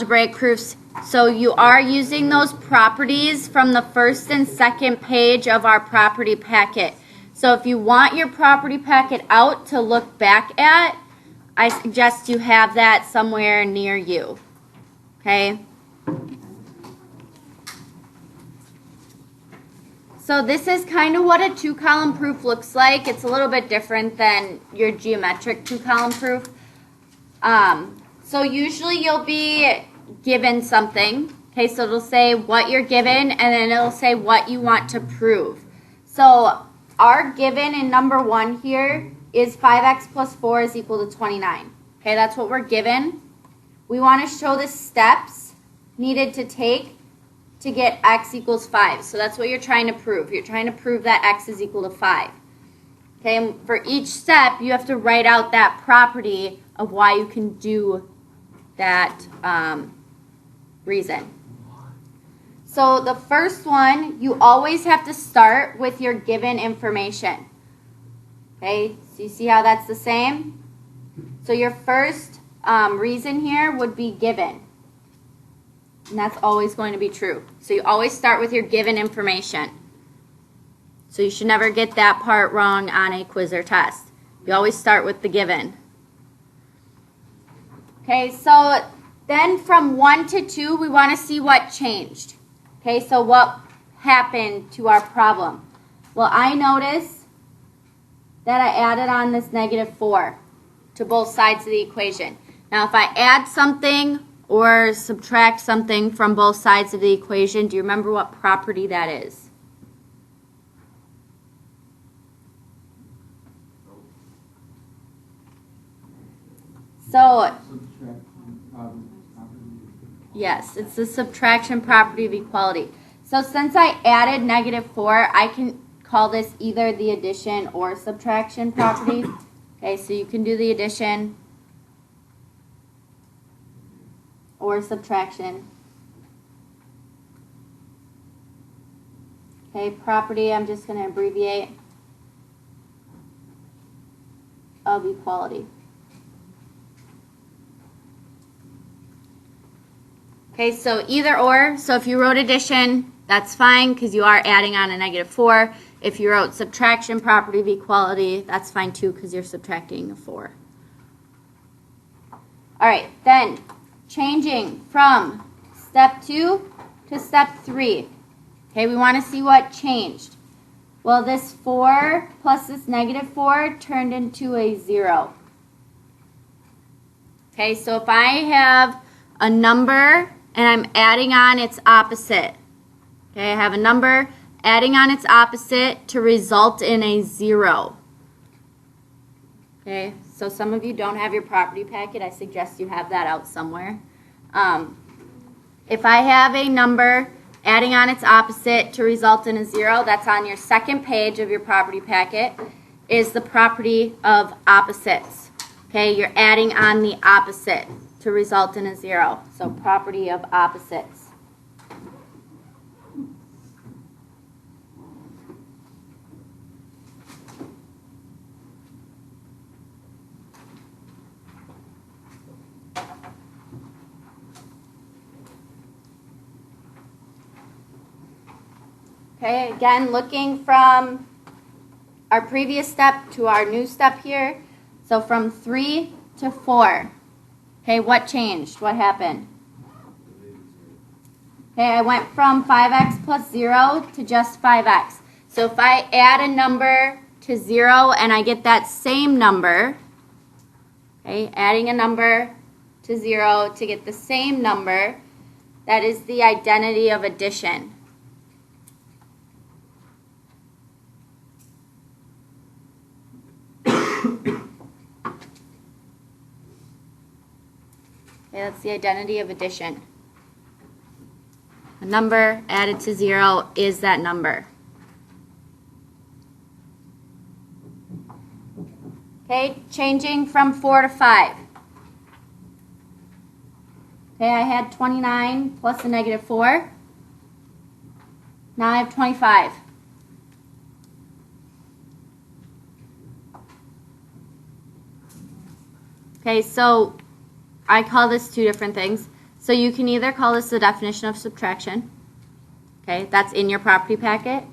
algebraic proofs. So you are using those properties from the first and second page of our property packet. So if you want your property packet out to look back at, I suggest you have that somewhere near you. Okay? So this is kind of what a two-column proof looks like. It's a little bit different than your geometric two-column proof. So usually you'll be given something. Okay, so it'll say what you're given, and then it'll say what you want to prove. So our given in number 1 here is 5x plus 4 is equal to 29. Okay, that's what we're given. We want to show the steps needed to take to get x equals 5. So that's what you're trying to prove. You're trying to prove that x is equal to 5. Okay, and for each step, you have to write out that property of why you can do that reason. So the first one, you always have to start with your given information. Okay, so you see how that's the same? So your first reason here would be given. And that's always going to be true. So you always start with your given information. So you should never get that part wrong on a quiz or test. You always start with the given. Okay, so then from 1 to 2, we want to see what changed. Okay, so what happened to our problem? Well, I noticed that I added on this -4 to both sides of the equation. Now, if I add something or subtract something from both sides of the equation, do you remember what property that is? So, yes, it's the subtraction property of equality. So since I added -4, I can call this either the addition or subtraction property. Okay, so you can do the addition or subtraction. Okay, property, I'm just going to abbreviate, of equality. Okay, so either or. So if you wrote addition, that's fine because you are adding on a -4. If you wrote subtraction property of equality, that's fine too because you're subtracting a 4. All right, then changing from step 2 to step 3. Okay, we want to see what changed. Well, this 4 plus this -4 turned into a 0. Okay, so if I have a number and I'm adding on its opposite. Okay, I have a number adding on its opposite to result in a 0. Okay, so some of you don't have your property packet. I suggest you have that out somewhere. If I have a number adding on its opposite to result in a 0, that's on your second page of your property packet, is the property of opposites. Okay, you're adding on the opposite to result in a 0. So property of opposites. Okay, again, looking from our previous step to our new step here. So from 3 to 4. Okay, what changed? What happened? Okay, I went from 5x plus 0 to just 5x. So if I add a number to 0 and I get that same number, okay, adding a number to 0 to get the same number, that is the identity of addition. Okay, that's the identity of addition. A number added to 0 is that number. Okay, changing from 4 to 5. Okay, I had 29 plus a -4. Now I have 25. Okay, so I call this two different things. So you can either call this the definition of subtraction. Okay, that's in your property packet.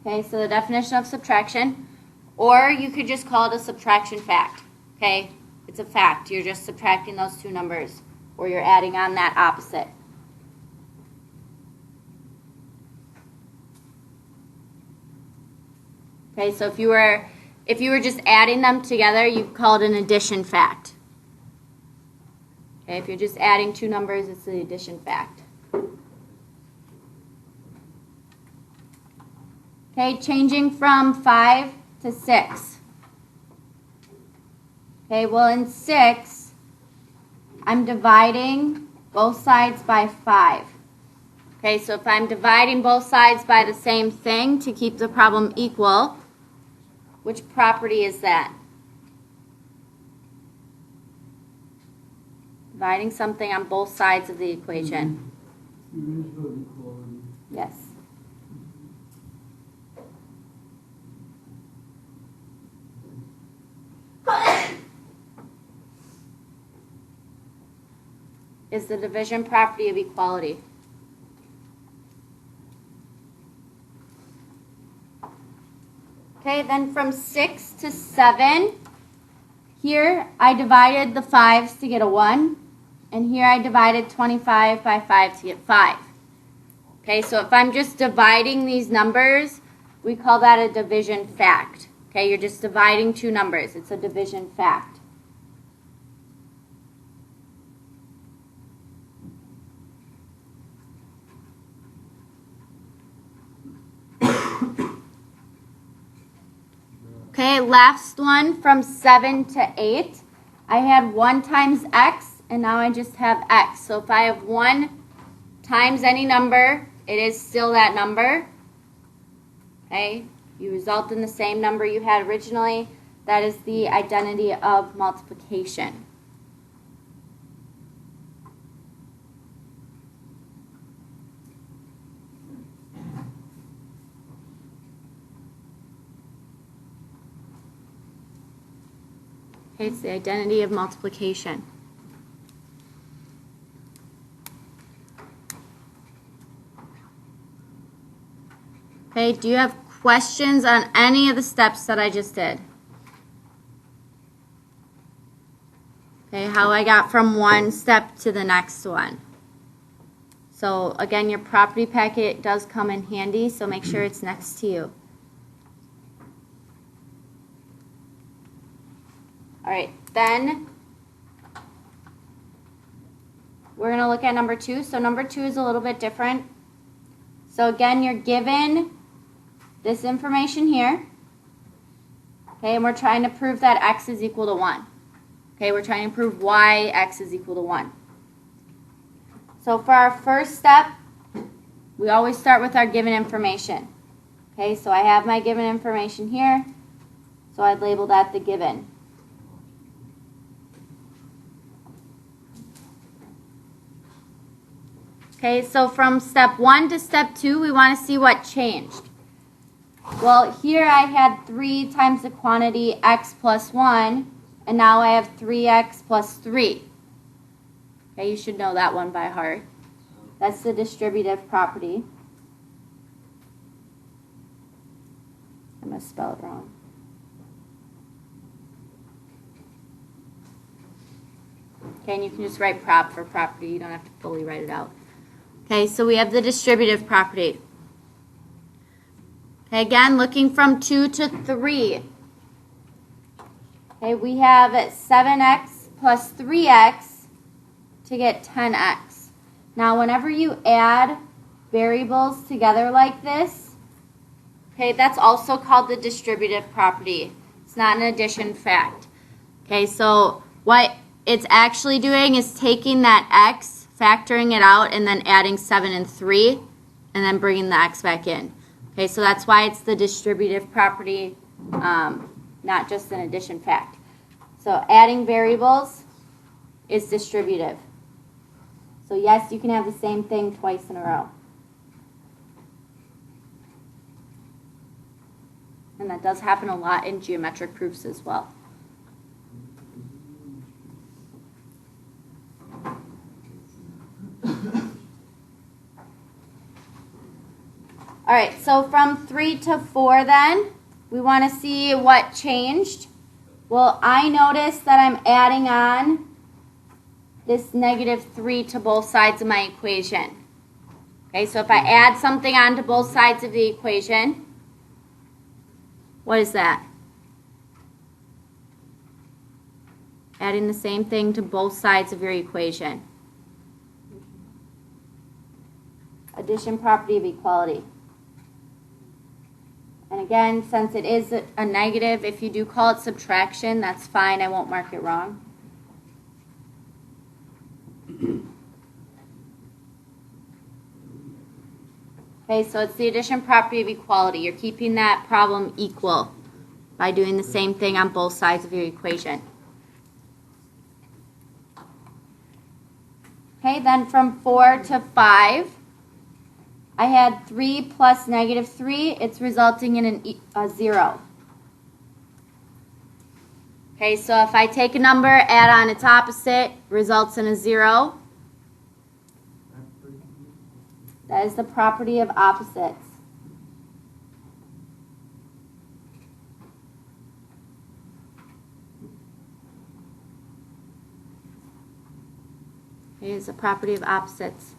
Okay, so the definition of subtraction. Or you could just call it a subtraction fact. Okay, it's a fact. You're just subtracting those two numbers, or you're adding on that opposite. Okay, so if you were just adding them together, you call it an addition fact. Okay, if you're just adding two numbers, it's the addition fact. Okay, changing from 5 to 6. Okay, well in 6, I'm dividing both sides by 5. Okay, so if I'm dividing both sides by the same thing to keep the problem equal, which property is that? Dividing something on both sides of the equation. Yes. Is the division property of equality. Okay, then from 6 to 7, here I divided the 5s to get a 1, and here I divided 25 by 5 to get 5. Okay, so if I'm just dividing these numbers, we call that a division fact. Okay, you're just dividing two numbers. It's a division fact. Okay, last one from 7 to 8. I had 1 times x, and now I just have x. So if I have 1 times any number, it is still that number. Okay, you result in the same number you had originally. That is the identity of multiplication. Okay, it's the identity of multiplication. Okay, do you have questions on any of the steps that I just did? Okay, how I got from one step to the next one. So again, your property packet does come in handy, so make sure it's next to you. All right, then we're going to look at number 2. So number 2 is a little bit different. So again, you're given this information here. Okay, and we're trying to prove that x is equal to 1. Okay, we're trying to prove why x is equal to 1. So for our first step, we always start with our given information. Okay, so I have my given information here, so I'd label that the given. Okay, so from step 1 to step 2, we want to see what changed. Well, here I had 3 times the quantity x plus 1, and now I have 3x plus 3. Okay, you should know that one by heart. That's the distributive property. I'm going to spell it wrong. Okay, and you can just write prop for property. You don't have to fully write it out. Okay, so we have the distributive property. Okay, again, looking from 2 to 3. Okay, we have 7x plus 3x to get 10x. Now, whenever you add variables together like this, okay, that's also called the distributive property. It's not an addition fact. Okay, so what it's actually doing is taking that x, factoring it out, and then adding 7 and 3, and then bringing the x back in. Okay, so that's why it's the distributive property, not just an addition fact. So adding variables is distributive. So yes, you can have the same thing twice in a row. And that does happen a lot in geometric proofs as well. All right, so from 3 to 4 then, we want to see what changed. Well, I noticed that I'm adding on this -3 to both sides of my equation. Okay, so if I add something onto both sides of the equation, what is that? Adding the same thing to both sides of your equation. Addition property of equality. And again, since it is a negative, if you do call it subtraction, that's fine. I won't mark it wrong. Okay, so it's the addition property of equality. You're keeping that problem equal by doing the same thing on both sides of your equation. Okay, then from 4 to 5, I had 3 plus -3. It's resulting in a 0. Okay, so if I take a number, add on its opposite, results in a 0. That is the property of opposites. It is the property of opposites.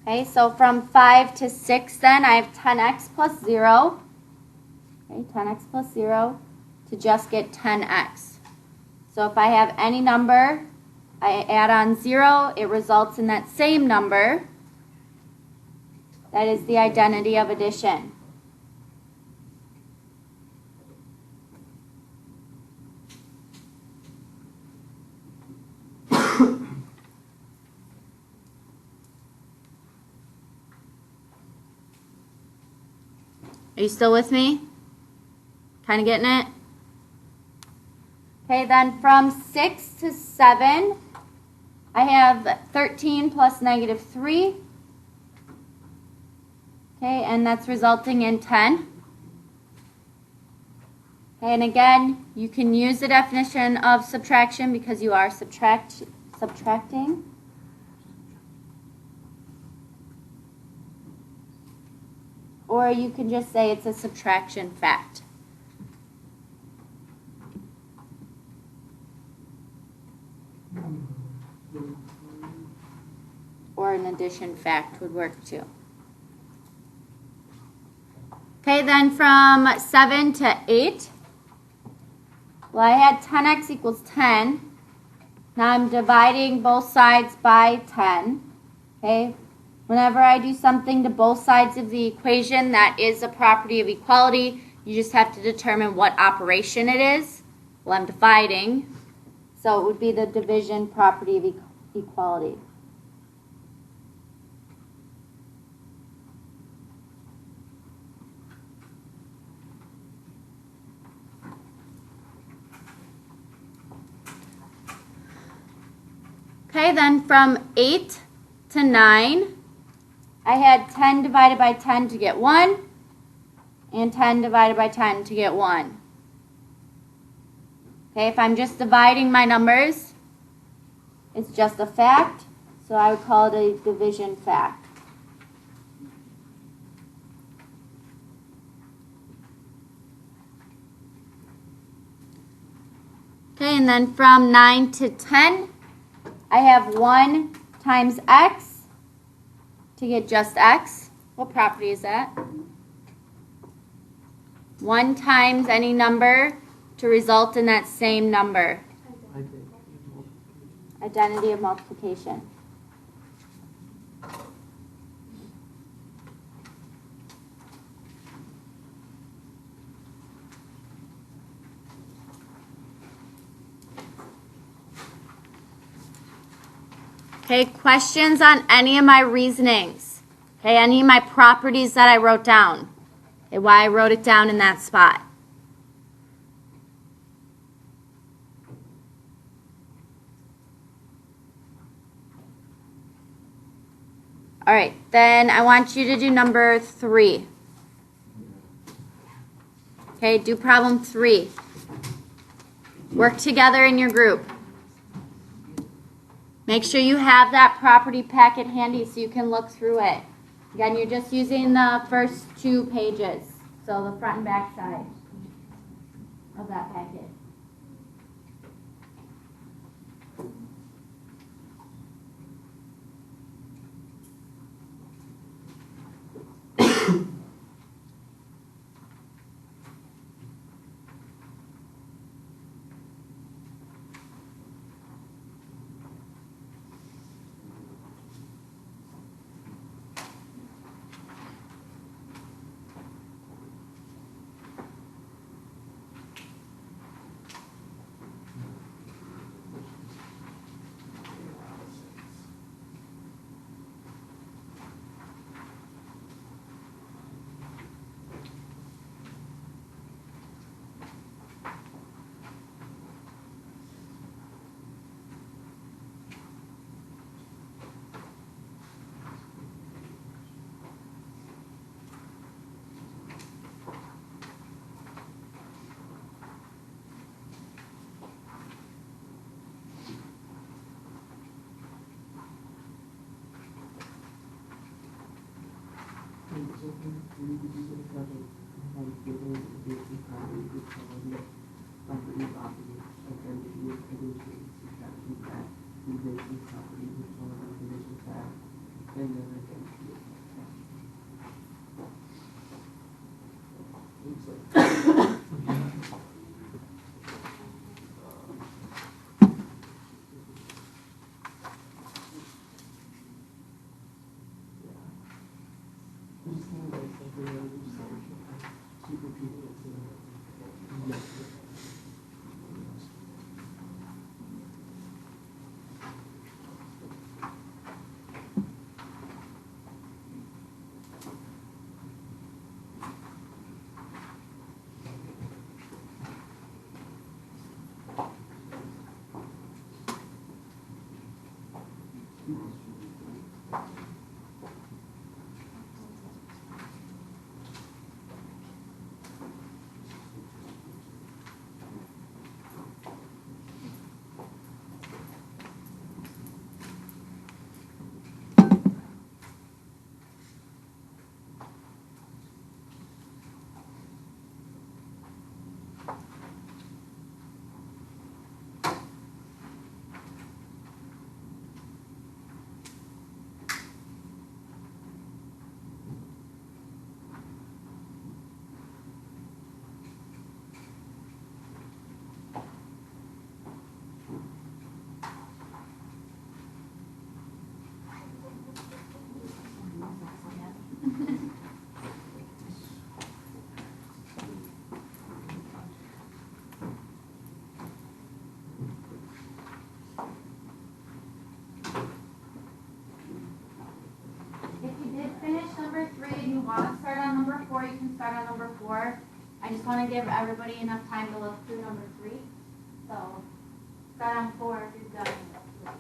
Okay, so from 5 to 6 then, I have 10x plus 0. Okay, 10x plus 0 to just get 10x. So if I have any number, I add on 0, it results in that same number. That is the identity of addition. Are you still with me? Kind of getting it? Okay, then from 6 to 7, I have 13 plus -3. Okay, and that's resulting in 10. Okay, and again, you can use the definition of subtraction because you are subtracting. Or you can just say it's a subtraction fact. Or an addition fact would work too. Okay, then from 7 to 8, well, I had 10x equals 10. Now I'm dividing both sides by 10. Okay, whenever I do something to both sides of the equation that is a property of equality, you just have to determine what operation it is. Well, I'm dividing, so it would be the division property of equality. Okay, then from 8 to 9, I had 10 divided by 10 to get 1, and 10 divided by 10 to get 1. Okay, if I'm just dividing my numbers, it's just a fact, so I would call it a division fact. Okay, and then from 9 to 10, I have 1 times x to get just x. What property is that? 1 times any number to result in that same number. Identity of multiplication. Okay, questions on any of my reasonings? Okay, any of my properties that I wrote down? Okay, why I wrote it down in that spot? All right, then I want you to do number 3. Okay, do problem 3. Work together in your group. Make sure you have that property packet handy so you can look through it. Again, you're just using the first 2 pages, so the front and back side of that packet. Number 3 and you want to start on number 4, you can start on number 4. I just want to give everybody enough time to look through number 3. So start on 4 if you've done number 3.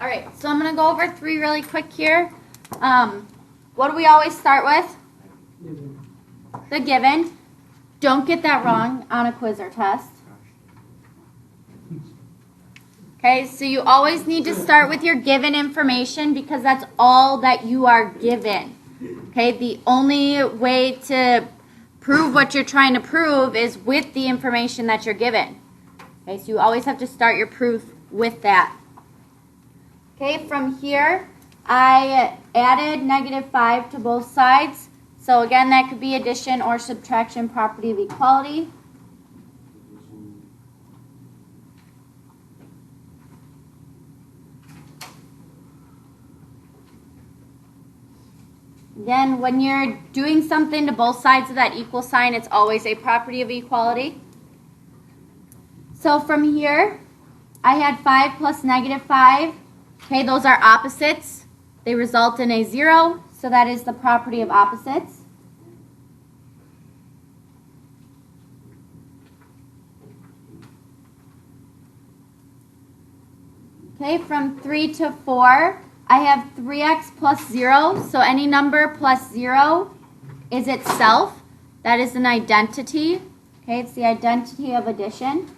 All right, so I'm going to go over 3 really quick here. What do we always start with? The given. Don't get that wrong on a quiz or test. Okay, Okay, so you always need to start with your given information because that's all that you are given. Okay, the only way to prove what you're trying to prove is with the information that you're given. Okay, so you always have to start your proof with that. Okay, from here, I added -5 to both sides. So again, that could be addition or subtraction property of equality. Again, when you're doing something to both sides of that equal sign, it's always a property of equality. So from here, I had 5 plus -5. Okay, those are opposites. They result in a 0, so that is the property of opposites. Okay, from 3 to 4, I have 3x plus 0, so any number plus 0 is itself. That is an identity. Okay, it's the identity of addition.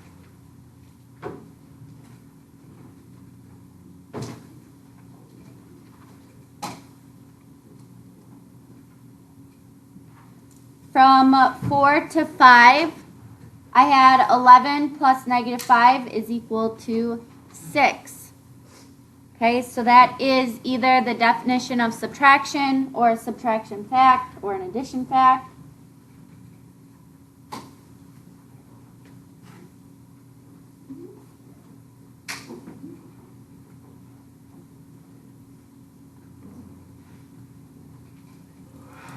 From 4 to 5, I had 11 plus -5 is equal to 6. Okay, so that is either the definition of subtraction or a subtraction fact or an addition fact.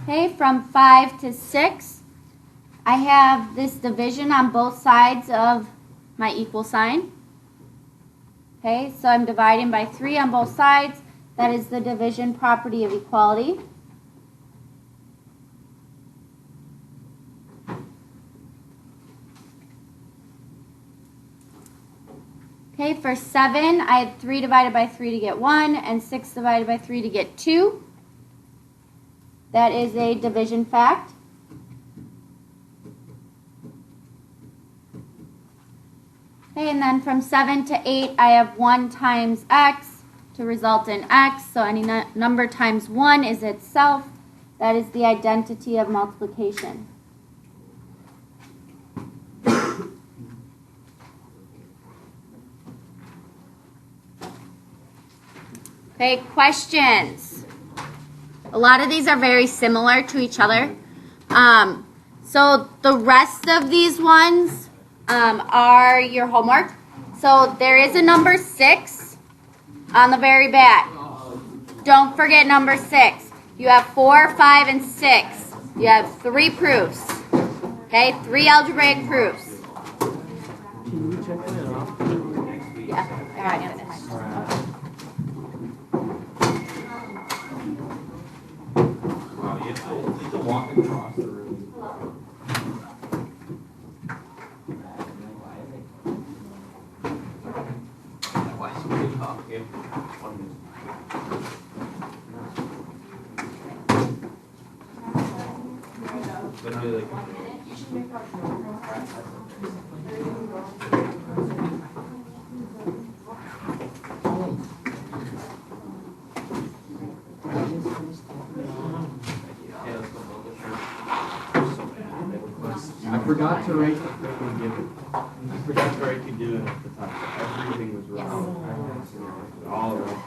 Okay, from 5 to 6, I have this division on both sides of my equal sign. Okay, so I'm dividing by 3 on both sides. That is the division property of equality. Okay, for 7, I had 3 divided by 3 to get 1, and 6 divided by 3 to get 2. That is a division fact. Okay, and then from 7 to 8, I have 1 times x to result in x. So any number times 1 is itself. That is the identity of multiplication. Okay, questions. A lot of these are very similar to each other. So the rest of these ones are your homework. So there is a number 6 on the very back. Don't forget number 6. You have 4, 5, and 6. You have 3 proofs. Okay, 3 algebraic proofs. Can you check that off? Yeah, all right. Wow, you have to walk across the room. I forgot to write the freaking given. I forgot to write the given at the top. So everything was wrong. All of it.